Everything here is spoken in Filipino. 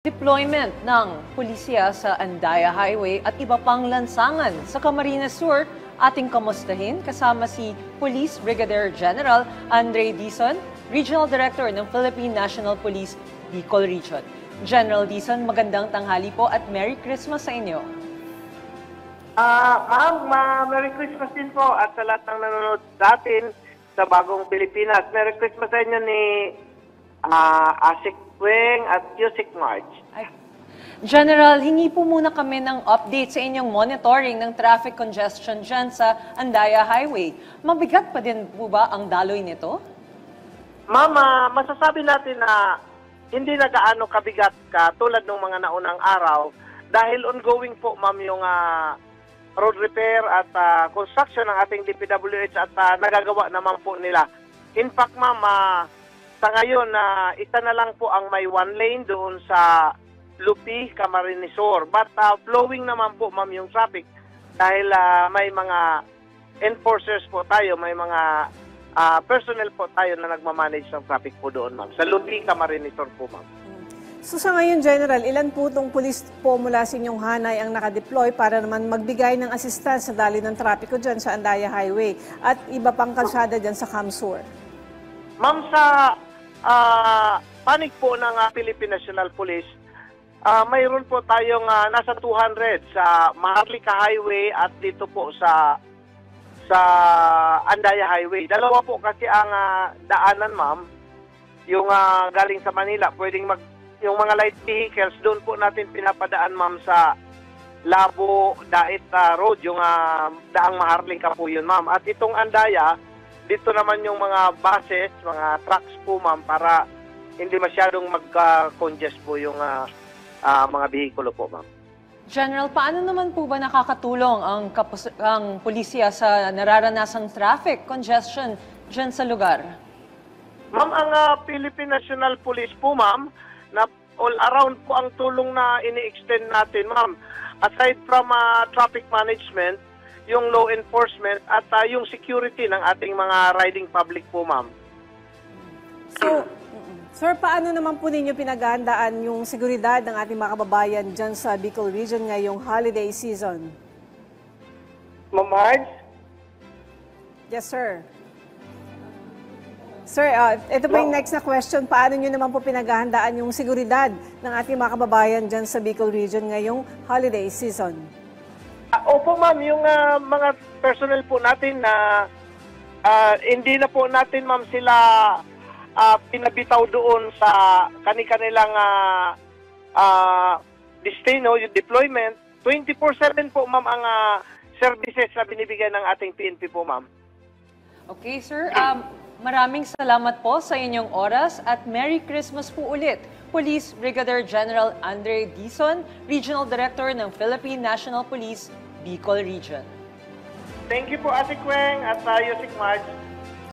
Deployment ng pulisya sa Andaya Highway at iba pang lansangan sa Camarines Sur, ating kamustahin kasama si Police Brigadier General Andre Dizon, Regional Director ng Philippine National Police, Bicol Region. General Dizon, magandang tanghali po at Merry Christmas sa inyo. Merry Christmas din po at sa lahat ng nanonood natin sa Bagong Pilipinas. Merry Christmas sa inyo ni Asik Weng at Yusik March. General, hingi po muna kami ng update sa inyong monitoring ng traffic congestion dyan sa Andaya Highway. Mabigat pa din po ba ang daloy nito? Ma'am, masasabi natin na hindi na gaano kabigat ka tulad ng mga naunang araw dahil ongoing po, ma'am, yung road repair at construction ng ating DPWH at nagagawa naman po nila. In fact, ma'am, sa ngayon, isa na lang po ang may one lane doon sa Lupi, Camarines Sur. But flowing naman po, ma'am, yung traffic dahil may mga enforcers po tayo, may mga personnel po tayo na nagmamanage ng traffic po doon, ma'am. Sa Lupi, Camarines Sur po, ma'am. So sa ngayon, General, ilan po itong pulis po mula sa inyong hanay ang nakadeploy para naman magbigay ng assistance sa daloy ng trapiko dyan sa Andaya Highway at iba pang kalsada dyan sa Camsur? Ma'am, sa panig po ng Philippine National Police, mayroon po tayong nasa 200 sa Maharlika Highway at dito po sa Andaya Highway. Dalawa po kasi ang daanan, ma'am. Yung galing sa Manila, yung mga light vehicles, doon po natin pinapadaan, ma'am, sa Labo, Dait Road, yung daang Maharlika po yun, ma'am. At itong Andaya, dito naman yung mga buses, mga trucks po, ma'am, para hindi masyadong mag-congest po yung mga bihikulo po, ma'am. General, paano naman po ba nakakatulong ang pulisya sa nararanasang traffic congestion dyan sa lugar? Ma'am, ang Philippine National Police po, ma'am, na all around po ang tulong na ini-extend natin, ma'am. Aside from traffic management, yung law enforcement at yung security ng ating mga riding public po, ma'am. So, sir, paano naman po ninyo pinaghahandaan yung seguridad ng ating mga kababayan dyan sa Bicol Region ngayong holiday season? Ma'am Marge? Yes, sir. Sir, ito po yung next na question. Paano nyo naman po pinaghahandaan yung seguridad ng ating mga kababayan dyan sa Bicol Region ngayong holiday season? Opo, ma'am, yung mga personnel po natin na hindi na po natin, ma'am, sila pinabitaw doon sa kanilang destino, yung deployment. 24/7 po, ma'am, ang services na binibigay ng ating PNP po, ma'am. Okay, sir. Maraming salamat po sa inyong oras at Merry Christmas po ulit. Police Brigadier General Andre Dizon, Regional Director ng Philippine National Police, Bicol Region. Thank you po, Asik Weng at Yusik March.